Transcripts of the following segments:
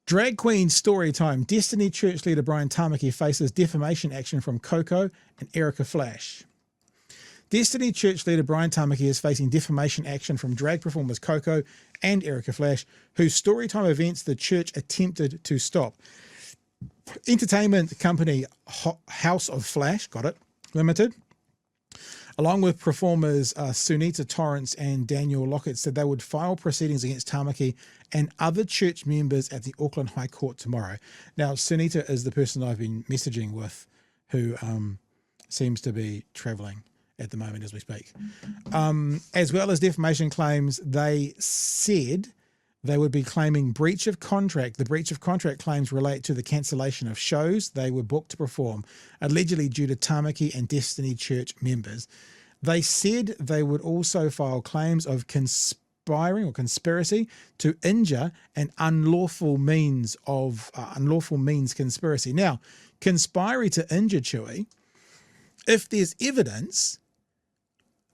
Drag Queen story time. Destiny Church leader Brian Tamaki faces defamation action from Coco and Erica Flash. Destiny Church leader Brian Tamaki is facing defamation action from drag performers Coco and Erica Flash, whose storytime events the church attempted to stop. Entertainment company House of Flash, Limited, along with performers Sunita, Torrance and Daniel Lockett, said they would file proceedings against Tamaki and other church members at the Auckland High Court tomorrow. Now, Sunita is the person I've been messaging with who seems to be travelling at the moment as we speak. As well as defamation claims, they said they would be claiming breach of contract. The breach of contract claims relate to the cancellation of shows they were booked to perform, allegedly due to Tamaki and Destiny Church members. They said they would also file claims of conspiring or conspiracy to injure an unlawful means conspiracy. Now, conspiring to injure, Chewy, if there's evidence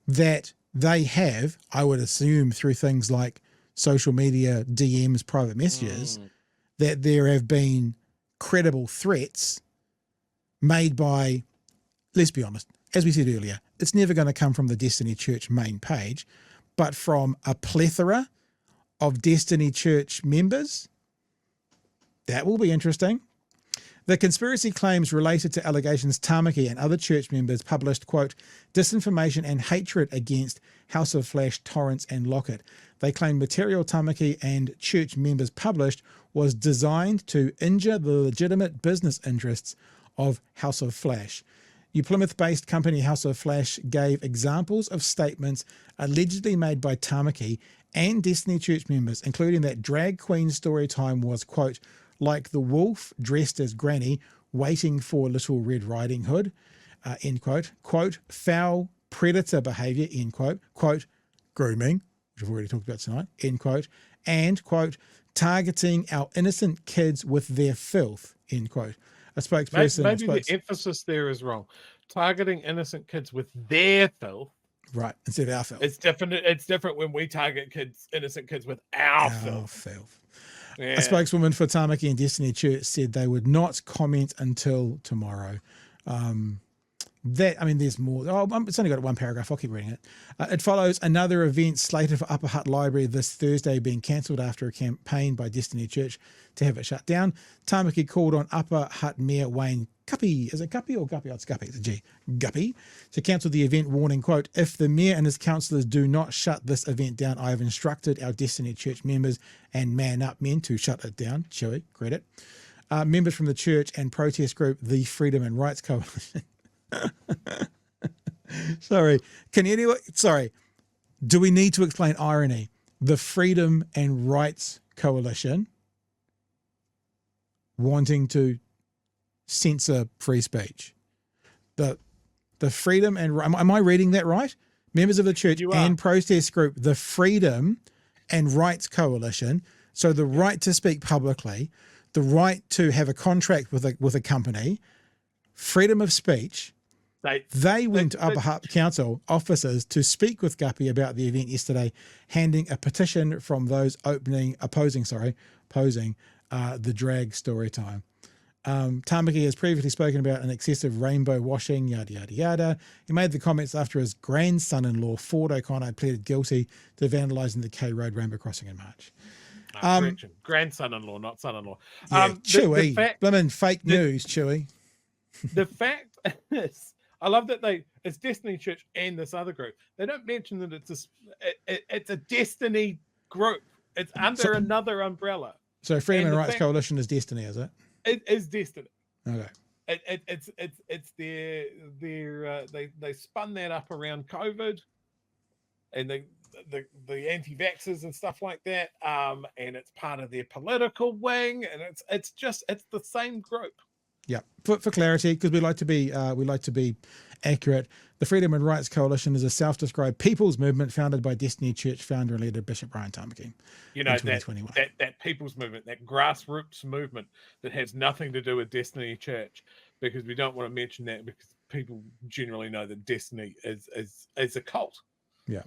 that they have, I would assume through things like social media, DMs, private messages, that there have been credible threats made by, let's be honest, as we said earlier, it's never going to come from the Destiny Church main page, but from a plethora of Destiny Church members. That will be interesting. The conspiracy claims related to allegations Tamaki and other church members published, quote, disinformation and hatred against House of Flash, Torrance and Lockett. They claim material Tamaki and church members published was designed to injure the legitimate business interests of House of Flash. Plymouth-based company House of Flash gave examples of statements allegedly made by Tamaki and Destiny Church members, including that drag queen story time was, quote, like the wolf dressed as granny waiting for Little Red Riding Hood, end quote, quote, foul predator behaviour, end quote, quote, grooming, which I've already talked about tonight, end quote, and, quote, targeting our innocent kids with their filth, end quote. A spokesperson... Maybe the emphasis there is wrong. Targeting innocent kids with their filth. Right, instead of our filth. It's different when we target innocent kids with our filth. Yeah. A spokeswoman for Tamaki and Destiny Church said they would not comment until tomorrow. There's more. It's only got one paragraph. I'll keep reading it. It follows another event slated for Upper Hutt Library this Thursday being cancelled after a campaign by Destiny Church to have it shut down. Tamaki called on Upper Hutt Mayor Wayne Guppy. Is it Guppy or Guppy? Oh, it's Guppy. It's a G. Guppy. To cancel the event, warning, quote, if the mayor and his councillors do not shut this event down, I have instructed our Destiny Church members and Man Up Men to shut it down. Chewy, credit. Members from the church and protest group, the Freedom and Rights Coalition. Sorry. Do we need to explain irony? The Freedom and Rights Coalition wanting to censor free speech. The Freedom and... Am I reading that right? Members of the church and protest group, the Freedom and Rights Coalition, so the right to speak publicly, the right to have a contract with a company, freedom of speech... They went to Upper Hutt Council officers to speak with Guppy about the event yesterday, handing a petition from those opposing the drag story time. Tamaki has previously spoken about an excessive rainbow washing, yada, yada, yada. He made the comments after his grandson-in-law, Ford O'Connor, pleaded guilty to vandalising the K Road rainbow crossing in March. Grandson-in-law, not son-in-law. Yeah, Chewy. Blimmin' fake news, Chewy. The fact is... I love that it's Destiny Church and this other group. They don't mention that it's a Destiny group. It's under another umbrella. So Freedom and Rights Coalition is Destiny, is it? It is Destiny. Okay. It's they spun that up around COVID and the anti-vaxxers and stuff like that. And it's part of their political wing, and it's the same group. Yeah, for clarity, because we like to be accurate. The Freedom and Rights Coalition is a self-described people's movement founded by Destiny Church founder and leader Bishop Brian Tamaki. You know, that people's movement, that grassroots movement that has nothing to do with Destiny Church, because we don't want to mention that because people generally know that Destiny is a cult. Yeah,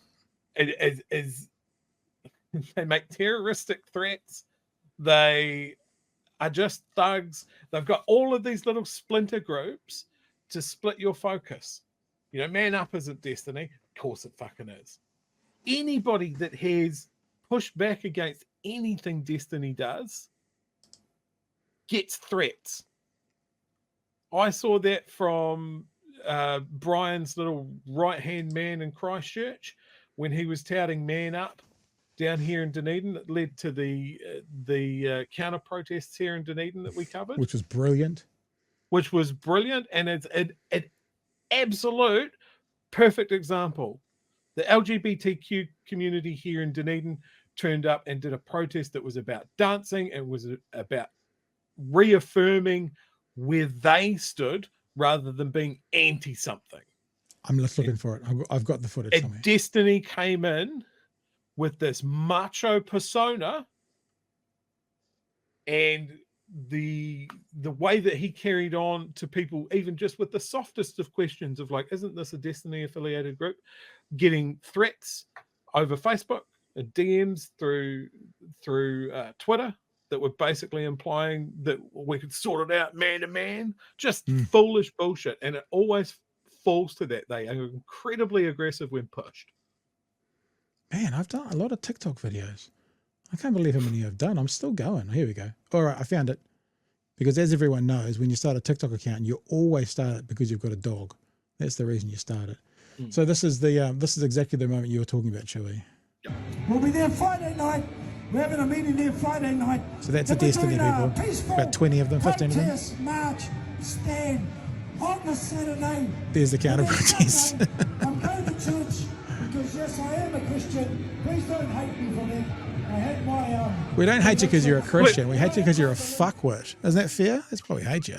it is. They make terroristic threats. They are just thugs. They've got all of these little splinter groups to split your focus. You know, Man Up isn't Destiny. Of course it fucking is. Anybody that has pushed back against anything Destiny does gets threats. I saw that from Brian's little right-hand man in Christchurch when he was touting Man Up down here in Dunedin. That led to the counter protests here in Dunedin that we covered, which was brilliant. And it's an absolute perfect example. The LGBTQ community here in Dunedin turned up and did a protest that was about dancing and was about reaffirming where they stood rather than being anti something. I'm just looking for it. I've got the footage somewhere. Destiny came in with this macho persona, and the way that he carried on to people, even just with the softest of questions of like, isn't this a Destiny affiliated group, getting threats over Facebook and DMs through Twitter that were basically implying that we could sort it out man to man. Just foolish bullshit. And it always falls to that. They are incredibly aggressive when pushed. Man, I've done a lot of TikTok videos. I can't believe how many I've done. I'm still going. Here we go. All right, I found it. Because as everyone knows, when you start a TikTok account, you always start it because you've got a dog. That's the reason you start it. So this is exactly the moment you were talking about, Chewie. We'll be there Friday night. We're having a meeting there Friday night. So that's the Destiny people. About 20 of them, 15 of them. Protest, march, stand on the Saturday. There's the counter protest. I'm going to church because yes, I am a Christian. Please don't hate me for that. I had my we don't hate you because you're a Christian. We hate you because you're a fuckwit. Isn't that fair? That's why we hate you.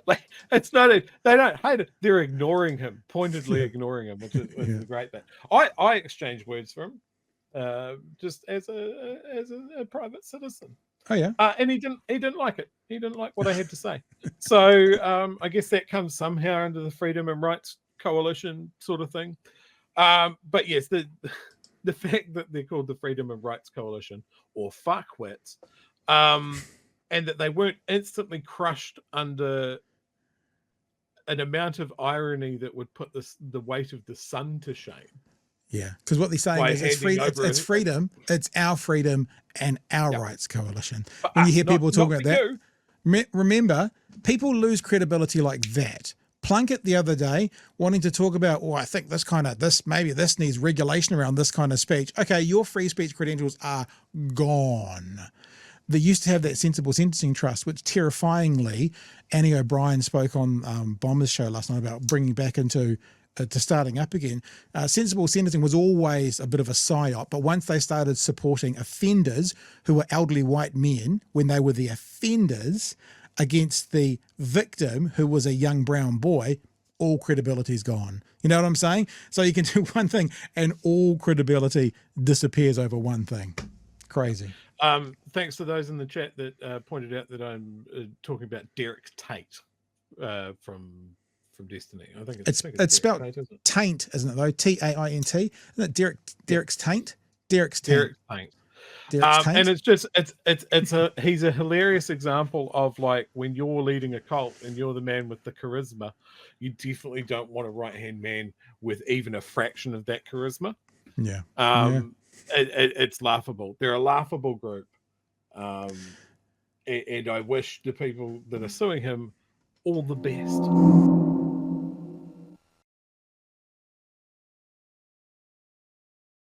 Like, it's not they don't hate it. They're ignoring him, pointedly ignoring him, which is a great thing. I exchanged words for him, just as a private citizen. Oh yeah. And he didn't like it. He didn't like what I had to say. So I guess that comes somehow under the Freedom and Rights Coalition sort of thing. But yes, the fact that they're called the Freedom and Rights Coalition or fuckwits, and that they weren't instantly crushed under an amount of irony that would put the weight of the sun to shame. Yeah, because what they're saying is it's freedom, it's our freedom and our rights coalition. But when you hear people talk about that, remember, people lose credibility like that. Plunkett the other day wanting to talk about, I think maybe this needs regulation around this kind of speech. Okay, your free speech credentials are gone. They used to have that sensible sentencing trust, which terrifyingly, Annie O'Brien spoke on Bomber's show last night about bringing back into to starting up again. Sensible sentencing was always a bit of a psyop, but once they started supporting offenders who were elderly white men when they were the offenders against the victim who was a young brown boy, all credibility is gone. You know what I'm saying? So you can do one thing and all credibility disappears over one thing. Crazy. Thanks to those in the chat that pointed out that I'm talking about Derek Tate from Destiny. I think it's spelled Tate, isn't it? Taint, isn't it though? T-A-I-N-T. Isn't it Derek's Taint? Derek's Taint. And it's just he's a hilarious example of like when you're leading a cult and you're the man with the charisma, you definitely don't want a right-hand man with even a fraction of that charisma. Yeah. It's laughable. They're a laughable group. And I wish the people that are suing him all the best.